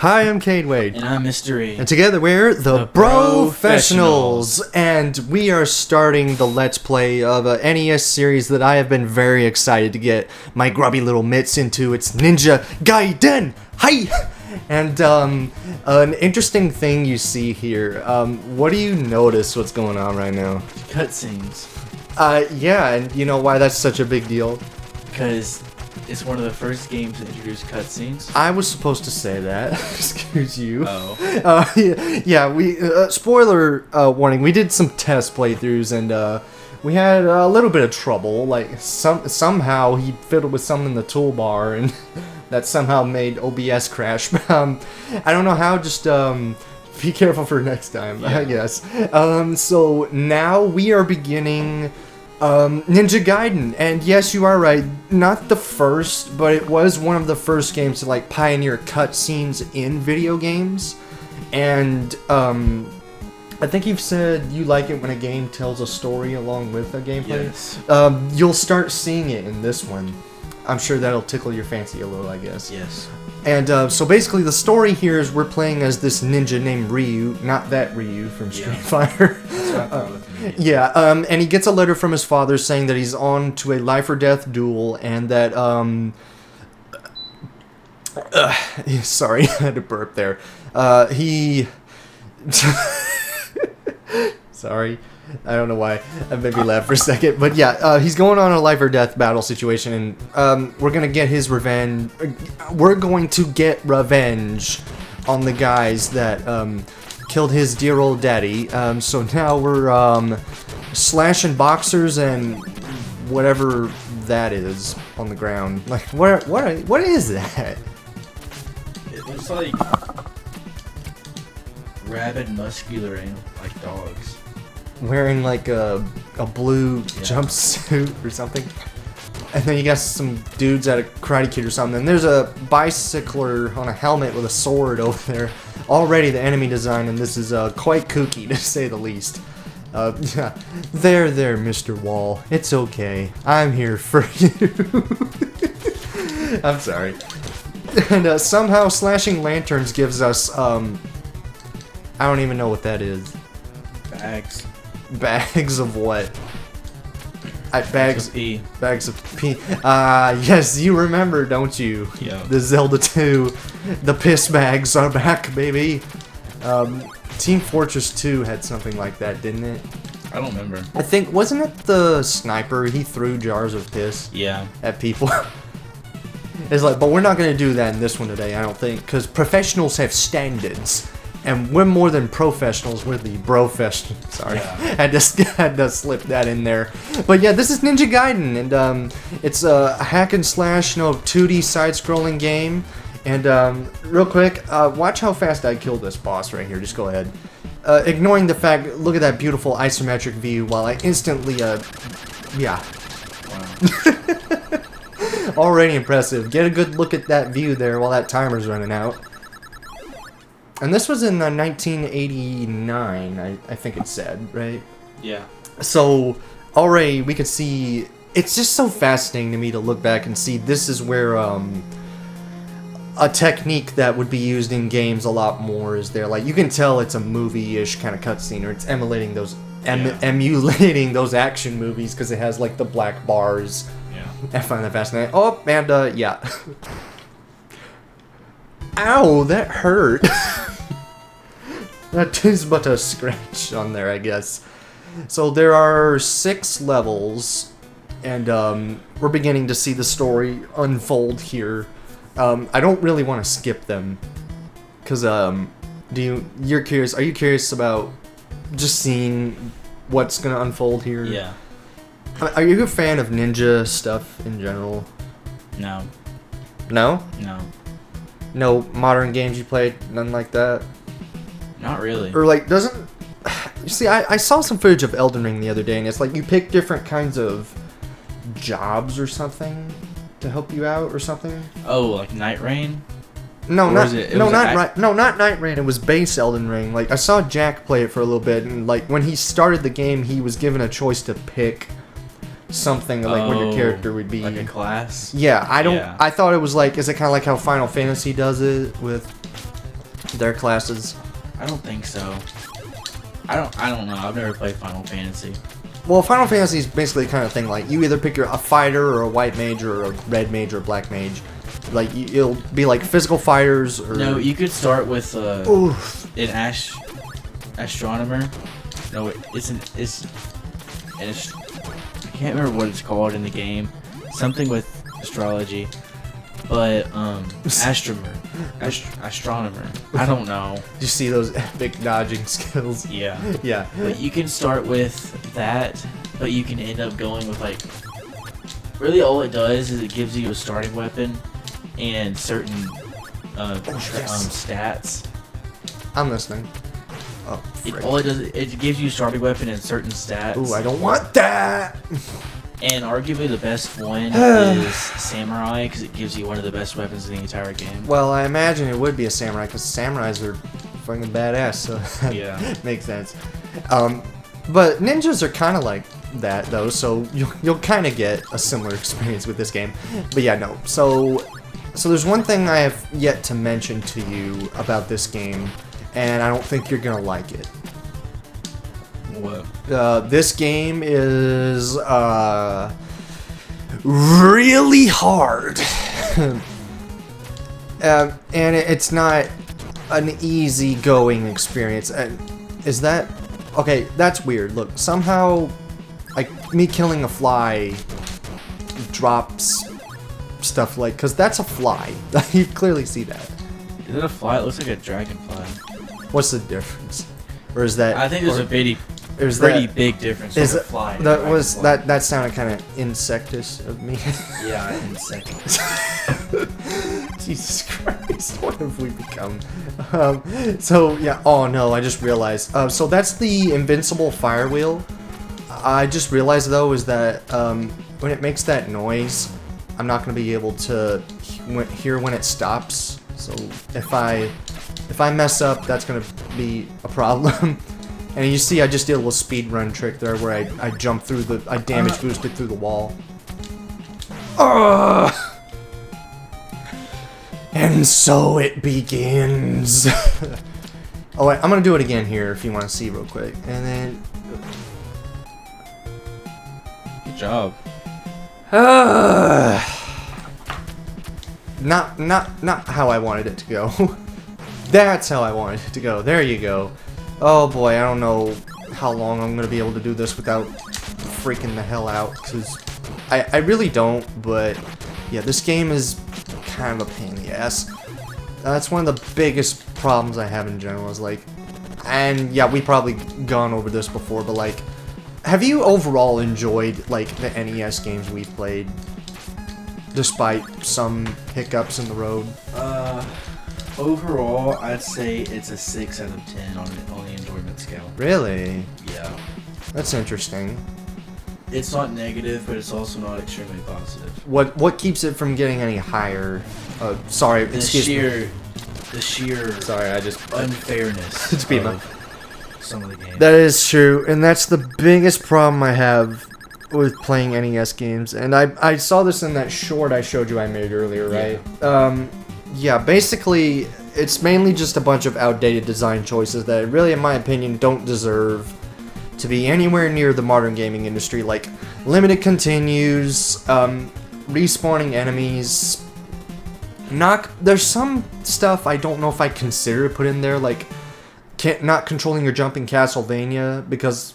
Hi, I'm Cade Wade. And I'm Mystery. And together we're the Brofessionals. And we are starting the Let's Play of a NES series that I have been very excited to get my grubby little mitts into. It's Ninja Gaiden! Hi! And an interesting thing you see here. What do you notice what's going on right now? Cutscenes. Yeah, and you know why that's such a big deal? Because it's one of the first games to introduce cutscenes. I was supposed to say that. Excuse you. Oh. Yeah, we spoiler warning. We did some test playthroughs and we had a little bit of trouble. Like somehow he fiddled with something in the toolbar and that somehow made OBS crash. I don't know how. Just be careful for next time, yeah. I guess. So now we are beginning Ninja Gaiden, and yes, you are right, not the first, but it was one of the first games to like pioneer cutscenes in video games. And I think you've said you like it when a game tells a story along with a gameplay. Yes. You'll start seeing it in this one. I'm sure that'll tickle your fancy a little, I guess. Yes. And so basically the story here is we're playing as this ninja named Ryu, not that Ryu from Street Fighter. That's what I thought with me. Yeah, and he gets a letter from his father saying that he's on to a life or death duel, and that, sorry, I had to burp there. Sorry, I don't know why, that made me laugh for a second, but yeah, he's going on a life or death battle situation, and we're gonna get his revenge, we're going to get revenge on the guys that, killed his dear old daddy. So now we're slashing boxers and whatever that is on the ground. Like what is that? It looks like rabid, muscular, and like dogs. Wearing like a blue jumpsuit or something. And then you got some dudes at a Karate Kid or something. And there's a bicycler on a helmet with a sword over there. Already the enemy design, and this is quite kooky to say the least. Yeah. There, Mr. Wall. It's okay. I'm here for you. I'm sorry. And somehow slashing lanterns gives us, I don't even know what that is. Bags. Bags of what? Bags of pee. Bags of pee. Yes, you remember, don't you? Yeah. The Zelda 2. The piss bags are back, baby. Team Fortress 2 had something like that, didn't it? I don't remember. I think, wasn't it the sniper? He threw jars of piss at people. It's like, but we're not going to do that in this one today, I don't think, because professionals have standards. And we're more than professionals, we're the Brofessionals. Sorry, yeah. I just had to slip that in there. But yeah, this is Ninja Gaiden, and it's a hack and slash, 2D side-scrolling game. And real quick, watch how fast I kill this boss right here. Just go ahead. Ignoring the fact, look at that beautiful isometric view while I instantly, yeah. Wow. Already impressive. Get a good look at that view there while that timer's running out. And this was in 1989, I think it said, right? Yeah. So, already we could see... It's just so fascinating to me to look back and see this is where a technique that would be used in games a lot more is there. Like, you can tell it's a movie-ish kind of cutscene, or it's emulating those emulating those action movies because it has, like, the black bars. Yeah. I find that fascinating. Oh, and, yeah. Ow, that hurt. That is but a scratch on there, I guess. So there are 6 levels, and we're beginning to see the story unfold here. I don't really want to skip them, because you're curious? Are you curious about just seeing what's gonna unfold here? Yeah. Are you a fan of ninja stuff in general? No. No? No. No modern games you played? None like that? Not really. Or like, doesn't... You see, I saw some footage of Elden Ring the other day, and it's like you pick different kinds of jobs or something to help you out or something. Oh, like Night Rain? No, or not Night Rain. It was base Elden Ring. Like, I saw Jack play it for a little bit, and like when he started the game, he was given a choice to pick something like what your character would be. Like a class? Yeah, I thought it was like, is it kind of like how Final Fantasy does it with their classes? I don't think so. I don't know. I've never played Final Fantasy. Well, Final Fantasy is basically the kind of thing like you either pick a fighter or a white mage or a red mage or a black mage. Like it'll be like physical fighters or No, you could start with an astronomer. No, it's I can't remember what it's called in the game. Something with astrology. But astronomer. I don't know. You see those epic dodging skills? Yeah. Yeah. But you can start with that, but you can end up going with like. Really, all it does is it gives you a starting weapon and certain stats. I'm listening. Oh, All it does it gives you a starting weapon and certain stats. Ooh, I don't want that. And arguably the best one is Samurai, because it gives you one of the best weapons in the entire game. Well, I imagine it would be a samurai, because samurais are fucking badass, so Yeah. makes sense. But ninjas are kind of like that, though, so you'll kind of get a similar experience with this game. But yeah, no. So there's one thing I have yet to mention to you about this game, and I don't think you're gonna like it. What? This game is really hard, and it's not an easy-going experience. Is that okay? That's weird. Look, somehow, like me killing a fly drops stuff like, because that's a fly. You clearly see that. Is it a fly? It looks like a dragonfly. What's the difference? Or is that? I think there's a pretty big difference with a fly. That sounded kind of insectous of me. Yeah, insect. Jesus Christ, what have we become? So yeah. Oh no, I just realized. So that's the invincible fire wheel. I just realized though is that when it makes that noise, I'm not gonna be able to hear when it stops. So if I mess up, that's gonna be a problem. And you see, I just did a little speed run trick there where I jumped through I damage boosted through the wall. And so it begins. Oh wait, I'm gonna do it again here if you want to see real quick, and then. Good job. Not how I wanted it to go. That's how I wanted it to go. There you go. Oh boy, I don't know how long I'm gonna be able to do this without freaking the hell out, because I really don't, but yeah, this game is kind of a pain in the ass. That's one of the biggest problems I have in general, is like, and yeah, we've probably gone over this before, but like, have you overall enjoyed like the NES games we've played, despite some hiccups in the road? Overall, I'd say it's a 6 out of 10 on the enjoyment scale. Really? Yeah. That's interesting. It's not negative, but it's also not extremely positive. What keeps it from getting any higher? Sorry, excuse me. The sheer Sorry, I just unfairness It's being of some of the games. That is true, and that's the biggest problem I have with playing NES games. And I saw this in that short I showed you I made earlier, right? Yeah. Yeah, basically, it's mainly just a bunch of outdated design choices that really, in my opinion, don't deserve to be anywhere near the modern gaming industry. Like, limited continues, respawning enemies. There's some stuff I don't know if I consider to put in there, like not controlling your jump in Castlevania, because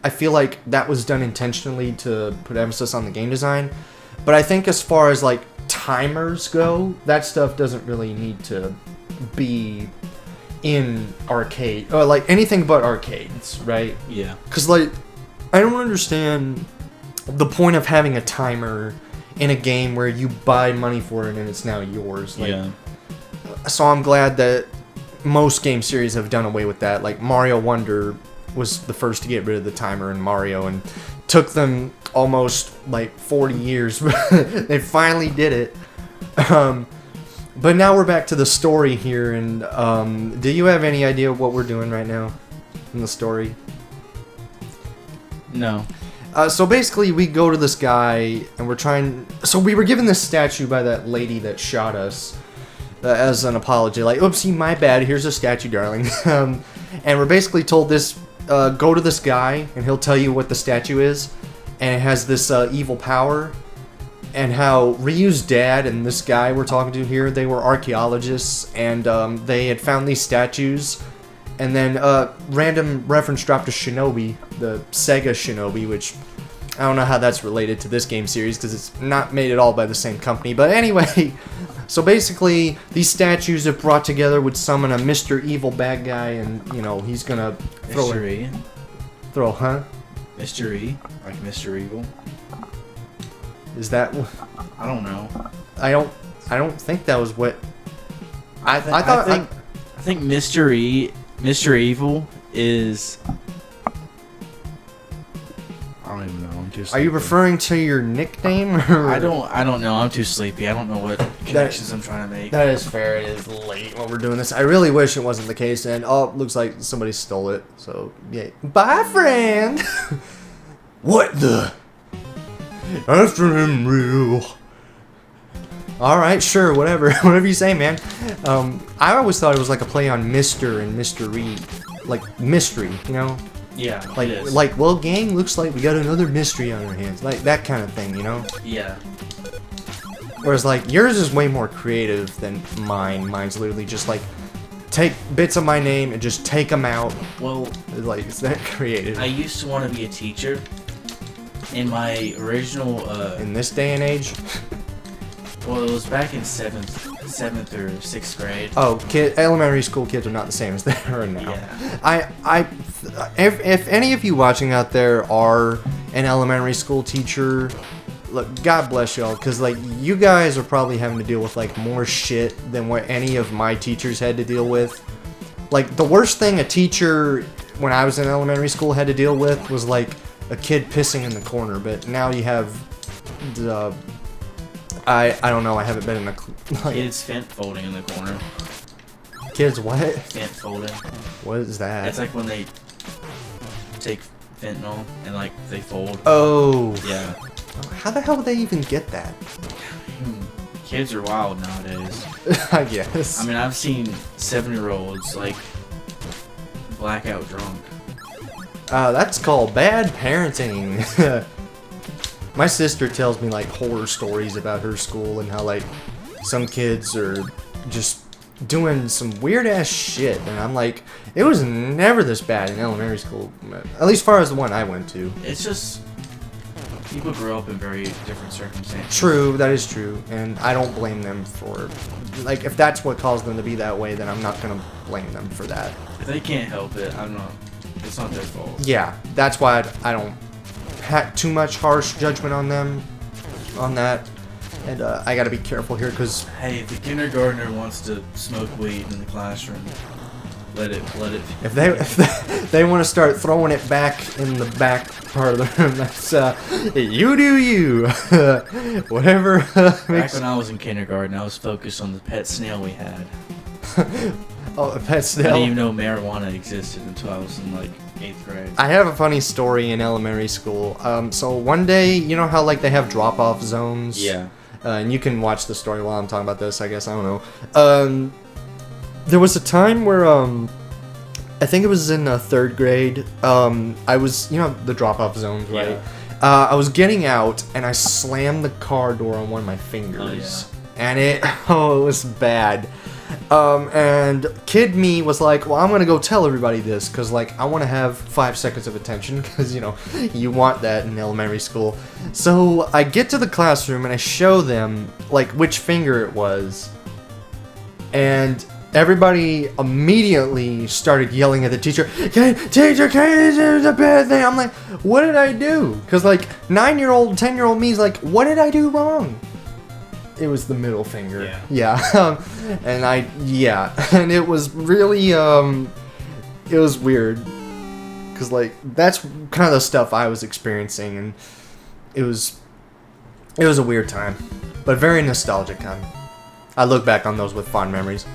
I feel like that was done intentionally to put emphasis on the game design. But I think as far as like timers go, that stuff doesn't really need to be in arcade or like anything but arcades, right? Yeah. Because like I don't understand the point of having a timer in a game where you buy money for it and it's now yours. Like, Yeah. So I'm glad that most game series have done away with that. Like Mario Wonder was the first to get rid of the timer in Mario, and took them almost like 40 years. They finally did it. But now we're back to the story here, and do you have any idea what we're doing right now in the story? No. So basically, we go to this guy, and we're trying. So we were given this statue by that lady that shot us, as an apology, like, oopsie, my bad, here's a statue, darling. And we're basically told this, go to this guy, and he'll tell you what the statue is, and it has this evil power, and how Ryu's dad and this guy we're talking to here, they were archaeologists, and they had found these statues, and then random reference dropped to Shinobi, the Sega Shinobi, which I don't know how that's related to this game series, because it's not made at all by the same company, but anyway... So basically, these statues, if brought together, would summon a Mr. Evil bad guy, and, you know, he's gonna throw Mr. E. Throw, huh? Mr. E, like Mr. Evil. Is that... I don't know. I don't think that was what... I think Mr. E, Mr. Evil is... I don't even know. I'm too sleepy. Are you referring to your nickname? Or? I don't know. I'm too sleepy. I don't know what connections I'm trying to make. That is fair. It is late when we're doing this. I really wish it wasn't the case. And oh, looks like somebody stole it. So yeah. Bye, friend. What the? After him, real. All right, sure, whatever, whatever you say, man. I always thought it was like a play on Mr. and Mystery, like mystery, you know. Yeah, like, well, gang, looks like we got another mystery on our hands. Like, that kind of thing, you know? Yeah. Whereas, like, yours is way more creative than mine. Mine's literally just, like, take bits of my name and just take them out. Well... Like, it's that creative. I used to want to be a teacher. In my original, In this day and age? Well, it was back in 7th or 6th grade. Oh, elementary school kids are not the same as they are now. Yeah. If any of you watching out there are an elementary school teacher, look, God bless y'all, because, like, you guys are probably having to deal with, like, more shit than what any of my teachers had to deal with. Like, the worst thing a teacher, when I was in elementary school, had to deal with was, like, a kid pissing in the corner, but now you have the... I don't know, I haven't been in a... Like, kids fent folding in the corner. Kids what? Fent folding. What is that? It's like when they take fentanyl and, like, they fold. Oh. Yeah. How the hell would they even get that? Kids are wild nowadays. I guess. I mean, I've seen 7-year-olds, like, blackout drunk. That's called bad parenting. My sister tells me, like, horror stories about her school and how, like, some kids are just doing some weird-ass shit. And I'm like, it was never this bad in elementary school. At least as far as the one I went to. It's just... people grow up in very different circumstances. True, that is true. And I don't blame them for... Like, if that's what caused them to be that way, then I'm not gonna blame them for that. If they can't help it, I'm not... It's not their fault. Yeah, that's why I don't have too much harsh judgment on them, on that. And I gotta be careful here, because... Hey, if the kindergartner wants to smoke weed in the classroom, let it... If they want to start throwing it back in the back part of the room, that's, you do you. Whatever Back when I was in kindergarten, I was focused on the pet snail we had. Oh, a pet snail? I didn't even know marijuana existed until I was in, like, 8th grade. I have a funny story in elementary school. So one day, you know how, like, they have drop-off zones? Yeah. And you can watch the story while I'm talking about this, I guess, I don't know. There was a time where, I think it was in 3rd grade, I was, you know, the drop-off zones, right? Yeah. I was getting out, and I slammed the car door on one of my fingers. Oh, yeah. And it was bad. And kid me was like, well, I'm gonna go tell everybody this, because, like, I want to have 5 seconds of attention, because, you know, you want that in elementary school. So I get to the classroom, and I show them, like, which finger it was, and everybody immediately started yelling at the teacher, teacher, this is a bad thing. I'm like, what did I do? Because, like, 9-year-old, 10-year-old me is like, what did I do wrong? It was the middle finger. Yeah. And it was really, it was weird. Because, like, that's kind of the stuff I was experiencing, and it was a weird time. But very nostalgic time. I look back on those with fond memories.